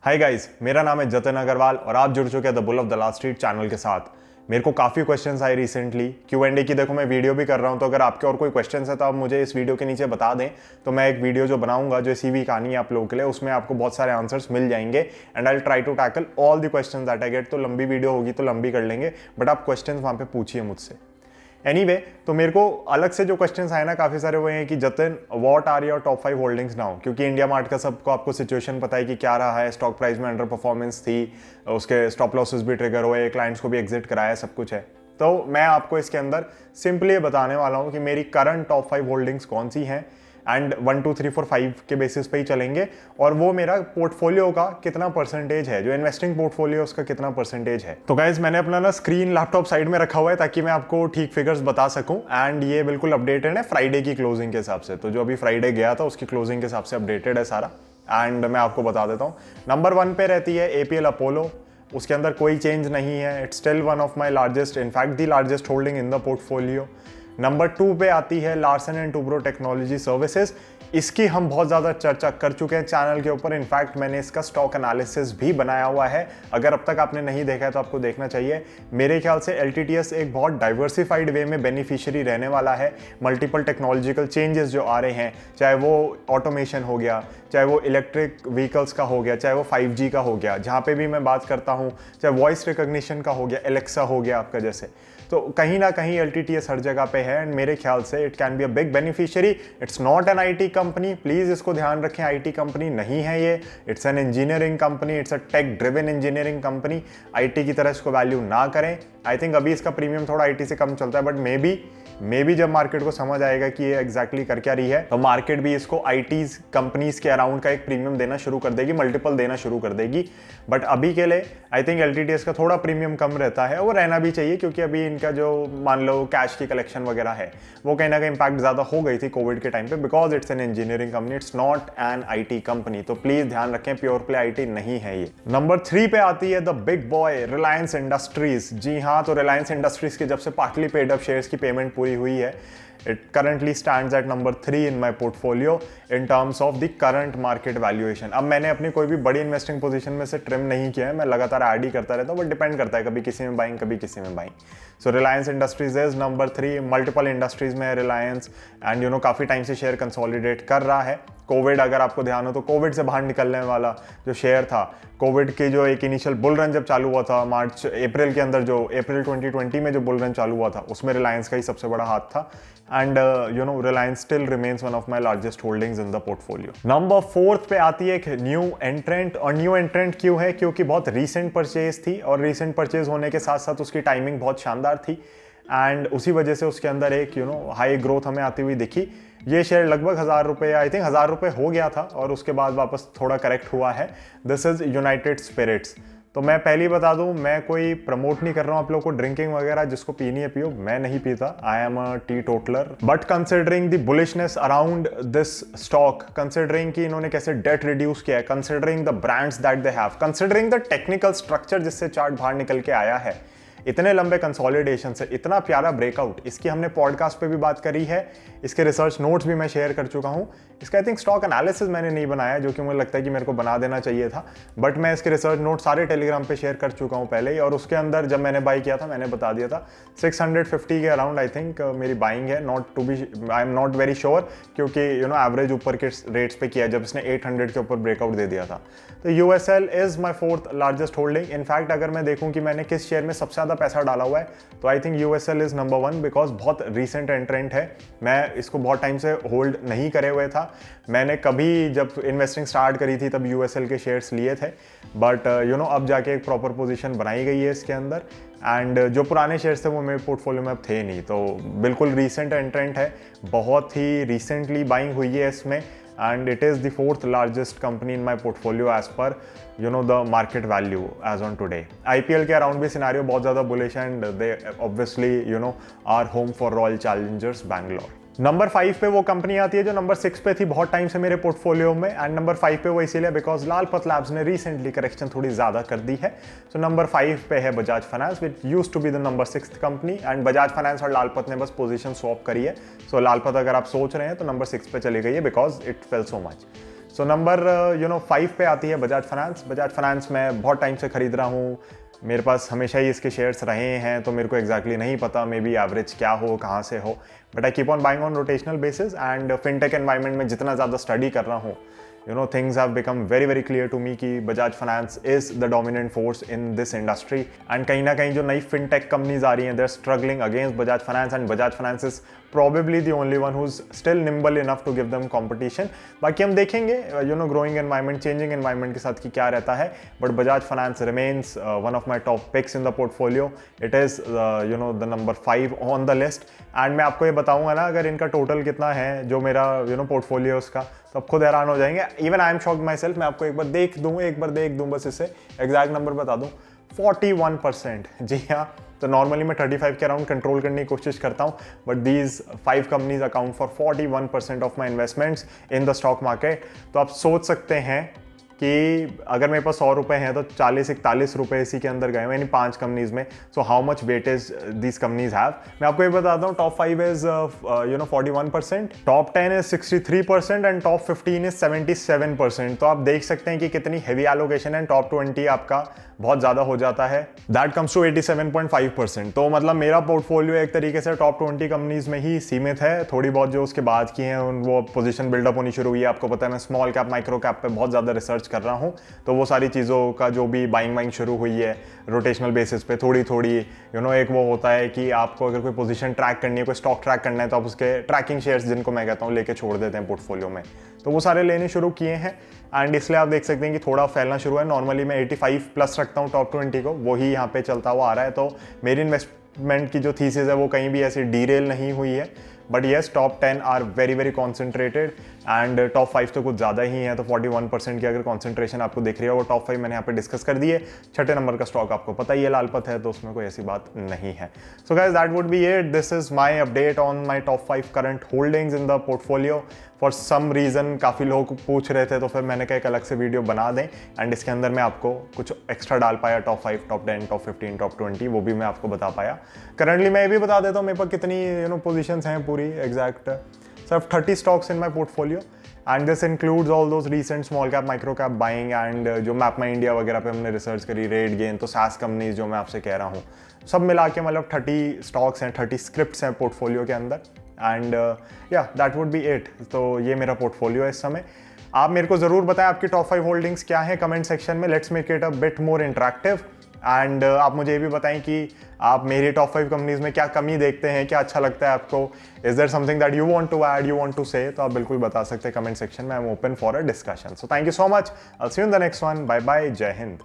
Hi guys, मेरा नाम है जतिन अग्रवाल और आप जुड़ चुके हैं the bull of the last street channel के साथ। मेरे को काफ़ी क्वेश्चंस आए रिसेंटली Q&A की। देखो मैं वीडियो भी कर रहा हूं, तो अगर आपके और कोई क्वेश्चंस है तो आप मुझे इस वीडियो के नीचे बता दें, तो मैं एक वीडियो जो बनाऊंगा जो इसी वीक आनी है आप लोगों के लिए, उसमें आपको बहुत सारे आंसर्स मिल जाएंगे and I try to tackle all the questions that I get. तो लंबी वीडियो होगी तो लंबी कर लेंगे, बट आप क्वेश्चंस वहां पे पूछिए मुझसे। एनीवे, तो मेरे को अलग से जो क्वेश्चंस आए ना काफ़ी सारे वो हैं कि Jatin what are your top 5 holdings now, क्योंकि इंडिया मार्ट का सबको आपको सिचुएशन पता है कि क्या रहा है। स्टॉक प्राइस में अंडर परफॉर्मेंस थी, उसके स्टॉप लॉसेस भी ट्रिगर हुए, क्लाइंट्स को भी एग्जिट कराया, सब कुछ है। तो मैं आपको इसके अंदर सिंपली बताने वाला हूँ कि मेरी करंट टॉप 5 होल्डिंग्स कौन सी हैं एंड 1 2 3 4 5 के बेसिस पे ही चलेंगे, और वो मेरा पोर्टफोलियो का कितना परसेंटेज है, जो इन्वेस्टिंग पोर्टफोलियो उसका कितना परसेंटेज है। तो गाइज मैंने अपना ना स्क्रीन लैपटॉप साइड में रखा हुआ है ताकि मैं आपको ठीक फिगर्स बता सकूं, एंड ये बिल्कुल अपडेटेड है फ्राइडे की क्लोजिंग के हिसाब से। तो जो अभी फ्राइडे गया था उसकी क्लोजिंग के हिसाब से अपडेटेड है सारा, एंड मैं आपको बता देता हूँ। नंबर 1 पे रहती है APL अपोलो, उसके अंदर कोई चेंज नहीं है। It's still one of my largest, in fact the largest holding in the portfolio. Number 2 पे आती है Larsen and Toubro technology services. इसकी हम बहुत ज़्यादा चर्चा कर चुके हैं चैनल के ऊपर, इनफैक्ट मैंने इसका स्टॉक एनालिसिस भी बनाया हुआ है। अगर अब तक आपने नहीं देखा है तो आपको देखना चाहिए। मेरे ख्याल से LTTS एक बहुत डाइवर्सिफाइड वे में बेनिफिशियरी रहने वाला है। मल्टीपल टेक्नोलॉजिकल चेंजेस जो आ रहे हैं, चाहे वो ऑटोमेशन हो गया, चाहे वो इलेक्ट्रिक व्हीकल्स का हो गया, चाहे वो 5G का हो गया, जहाँ पे भी मैं बात करता हूँ, चाहे वॉइस रिकॉग्निशन का हो गया, एलेक्सा हो गया आपका जैसे, तो कहीं ना कहीं LTTS हर जगह पे है एंड मेरे ख्याल से it can be a big beneficiary. It's not an IT company, please इसको ध्यान रखें, IT कंपनी नहीं है ये। It's an engineering company, it's a tech driven engineering company. IT की तरह इसको वैल्यू ना करें। आई थिंक अभी इसका प्रीमियम थोड़ा IT से कम चलता है, बट मे बी जब मार्केट को समझ आएगा कि ये एग्जैक्टली कर क्या रही है, तो मार्केट भी इसको IT कंपनीज के अराउंड का एक प्रीमियम देना शुरू कर देगी, मल्टीपल देना शुरू कर देगी। बट अभी के लिए आई थिंक LTTS का थोड़ा प्रीमियम कम रहता है, वो रहना भी चाहिए, क्योंकि अभी इनका जो मान लो कैश की कलेक्शन वगैरह है वो कहीं ना कहीं इंपैक्ट ज्यादा हो गई थी कोविड के टाइम पे, because it's an engineering company, it's not an IT company. तो प्लीज ध्यान रखें, प्योर प्ले IT नहीं है ये। नंबर 3 पे आती है the big boy Reliance Industries. जी हाँ, तो रिलायंस इंडस्ट्रीज के जब से पार्टली पेड अप शेयर्स की पेमेंट पूरी हुई है, it currently stands at number 3 in my portfolio in terms of the current market valuation। अब मैंने अपनी कोई भी बड़ी इन्वेस्टिंग पोजीशन में से ट्रिम नहीं किया है, मैं लगातार ऐड ही करता रहता हूँ, बट डिपेंड करता है, कभी किसी में बाइंग कभी किसी में buying. So Reliance industries is number 3। Multiple industries में है रिलायंस, एंड यू नो काफ़ी टाइम से शेयर कंसोलिडेट कर रहा है। कोविड, अगर आपको ध्यान हो तो कोविड से बाहर निकलने वाला जो शेयर था, कोविड के जो एक इनिशियल बुल रन जब चालू हुआ था अप्रैल के अंदर, जो अप्रैल 2020 में जो बुल रन चालू हुआ था, उसमें रिलायंस का ही सबसे बड़ा हाथ था। And you know Reliance still remains one of my largest holdings in the portfolio. Number 4 पे आती है एक न्यू एंट्रेंट। और न्यू एंट्रेंट क्यों है? क्योंकि बहुत रीसेंट परचेज थी, और रीसेंट परचेज होने के साथ साथ उसकी टाइमिंग बहुत शानदार थी, एंड उसी वजह से उसके अंदर एक यू नो हाई ग्रोथ हमें आती हुई दिखी। ये शेयर लगभग 1000 रुपये, आई थिंक 1000 रुपये हो गया था, और उसके बाद वापस थोड़ा करेक्ट हुआ है। This is United Spirits. तो मैं पहले बता दूं, मैं कोई प्रमोट नहीं कर रहा हूं आप लोग को ड्रिंकिंग वगैरह, जिसको पीनी है पियो, मैं नहीं पीता। I am a T toddler. But considering the bullishness around this stock, considering कि इन्होंने कैसे डेट रिड्यूस किया है, considering the brands that they have, considering the technical structure जिससे चार्ट बाहर निकल के आया है, इतने लंबे कंसोलिडेशन से इतना प्यारा ब्रेकआउट, इसकी हमने पॉडकास्ट पे भी बात करी है, इसके रिसर्च नोट्स भी मैं शेयर कर चुका हूँ। इसका आई थिंक स्टॉक एनालिसिस मैंने नहीं बनाया, जो कि मुझे लगता है कि मेरे को बना देना चाहिए था, बट मैं इसके रिसर्च नोट सारे टेलीग्राम पे शेयर कर चुका हूँ पहले ही। और उसके अंदर जब मैंने बाई किया था मैंने बता दिया था 650 के अराउंड आई थिंक मेरी बाइंग है। Not to be, I am not very sure, क्योंकि यू नो एवरेज ऊपर के रेट्स पे किया जब इसने 800 के ऊपर ब्रेकआउट दे दिया था। तो USL is my 4th largest holding. In fact अगर मैं देखूँ कि मैंने किस शेयर में सबसे ज़्यादा पैसा डाला हुआ है, तो I think USL is number 1, because बहुत रिसेंट एंट्रेंट है। मैं इसको बहुत टाइम से होल्ड नहीं करे हुए था। मैंने कभी जब इन्वेस्टिंग स्टार्ट करी थी तब USL के शेयर्स लिए थे, बट यू नो अब जाके एक प्रॉपर पोजीशन बनाई गई है इसके अंदर, एंड जो पुराने शेयर्स थे वो मेरे पोर्टफोलियो में अब थे नहीं। तो बिल्कुल रिसेंट एंट्रेंट है, बहुत ही रिसेंटली बाइंग हुई है इसमें, and it is the 4th largest company in my portfolio as per you know the market value as on today। IPL के अराउंड भी सिनेरियो बहुत ज़्यादा बुलिश है, and they obviously you know are home for Royal Challengers Bangalore। Number 5 पे वो company आती है जो नंबर 6 पे थी बहुत टाइम से मेरे पोर्टफोलियो में, एंड नंबर 5 पे वो इसीलिए बिकॉज लालपत लैब्स ने रिसेंटली करेक्शन थोड़ी ज़्यादा कर दी है। सो नंबर 5 पे है Bajaj Finance, which used to be the number 6th company, and Bajaj Finance और लालपत ने बस पोजीशन स्वैप करी है। सो लालपत अगर आप सोच रहे हैं तो नंबर 6 पे चली गई है because it fail so much. So number 5 पे आती है बजाज फाइनेंस। बजाज फाइनेंस मैं बहुत टाइम से खरीद रहा हूँ, मेरे पास हमेशा ही इसके शेयर्स रहे हैं, तो मेरे को एग्जैक्टली नहीं पता मे बी एवरेज क्या हो, कहाँ से हो, but I keep on buying on rotational basis. And fintech environment में जितना ज़्यादा स्टडी कर रहा हूँ, things have become very very clear to me कि Bajaj Finance is the dominant force in this industry, and कहीं ना कहीं जो नई fintech companies आ रही हैं, they're struggling against Bajaj Finance, and Bajaj Finance is probably the only one who's still nimble enough to give them competition. बाकी हम देखेंगे growing environment, changing environment के साथ कि क्या रहता है, but Bajaj Finance remains one of my top picks in the portfolio. It is the number 5 on the list, and मैं आपको ये बताऊंगा ना अगर इनका टोटल कितना है जो मेरा पोर्टफोलियो उसका, तो आप खुद हैरान हो जाएंगे। Even I am shocked my self. मैं आपको एक बार देख दूं बस इसे एग्जैक्ट नंबर बता दूं, 41%। जी हाँ, तो नॉर्मली मैं 35 के अराउंड कंट्रोल करने की कोशिश करता हूँ, but these 5 companies account for 41% of my investments in the stock market. तो आप सोच सकते हैं कि अगर मेरे पास 100 रुपए हैं तो 40-41 रुपए इसी के अंदर गए यानी 5 कंपनीज में। So how much weightage these companies have, मैं आपको ये बताता हूँ। Top 5 is 41%, top 10 is 63% and top 15 is 77%। तो आप देख सकते हैं कि कितनी हेवी एलोकेशन है। टॉप 20 आपका बहुत ज़्यादा हो जाता है, दैट कम्स टू 87.5%। तो मतलब मेरा पोर्टफोलियो एक तरीके से टॉप 20 कंपनीज में ही सीमित है। थोड़ी बहुत जो उसके बाद की हैं वो पोजीशन बिल्डअप होनी शुरू हुई है। आपको पता है मैं स्मॉल कैप माइक्रो कैप पे बहुत ज़्यादा रिसर्च कर रहा हूँ, तो वो सारी चीज़ों का जो भी बाइंग शुरू हुई है रोटेशनल बेसिस पे थोड़ी थोड़ी एक वो होता है कि आपको अगर कोई पोजीशन ट्रैक करनी है, कोई स्टॉक ट्रैक करना है, तो आप उसके ट्रैकिंग शेयर्स जिनको मैं कहता हूँ लेके छोड़ देते हैं पोर्टफोलियो में। तो वो सारे लेने शुरू किए हैं एंड इसलिए आप देख सकते हैं कि थोड़ा फैलना शुरू है। नॉर्मली मैं 85 प्लस रखता हूँ टॉप 20 को, वही यहाँ पे चलता हुआ आ रहा है। तो मेरी इन्वेस्टमेंट की जो थीसिस है वो कहीं भी ऐसी डीरेल नहीं हुई है, but yes top 10 are very very concentrated and top 5 तो कुछ ज़्यादा ही है। तो 41% की अगर कॉन्सेंट्रेशन आपको दिख रही है, वो टॉप 5 मैंने यहाँ पे डिस्कस कर दिए। छठे नंबर का स्टॉक आपको पता ही है लालपत है, तो उसमें कोई ऐसी बात नहीं है। So guys that would be it, this is my update on my top 5 current holdings in the portfolio. For some reason काफ़ी लोग पूछ रहे थे, तो फिर मैंने कहा एक अलग से वीडियो बना दें एंड इसके अंदर मैं आपको कुछ एक्स्ट्रा डाल पाया। टॉप 5, टॉप 10, टॉप 15, टॉप 20 वो भी मैं आपको बता पाया। करंटली मैं ये भी बता देता हूँ मेरे पास कितनी पोजीशंस हैं पूरी एग्जैक्ट। सिर्फ 30 stocks in my portfolio and this includes all those recent small cap micro cap buying and जो मैप माई इंडिया वगैरह पे हमने रिसर्च करी, रेट गेन, तो सास कंपनीज जो मैं आपसे कह रहा हूँ, सब मिला के मतलब 30 स्टॉक्स हैं, 30 स्क्रिप्ट्स हैं पोर्टफोलियो के अंदर एंड या दैट वुड बी इट। तो ये मेरा पोर्टफोलियो है इस समय। आप मेरे को ज़रूर बताएं आपकी टॉप 5 होल्डिंग्स क्या है कमेंट सेक्शन में। Let's make it a bit more interactive and आप मुझे ये भी बताएं कि आप मेरी टॉप 5 कंपनीज में क्या कमी देखते हैं, क्या अच्छा लगता है आपको, is there something that you want to add, you want to say, तो आप बिल्कुल बता सकते हैं कमेंट सेक्शन में। I am open for a discussion. So thank you so much, I will see you in the next one. Bye bye, जय हिंद।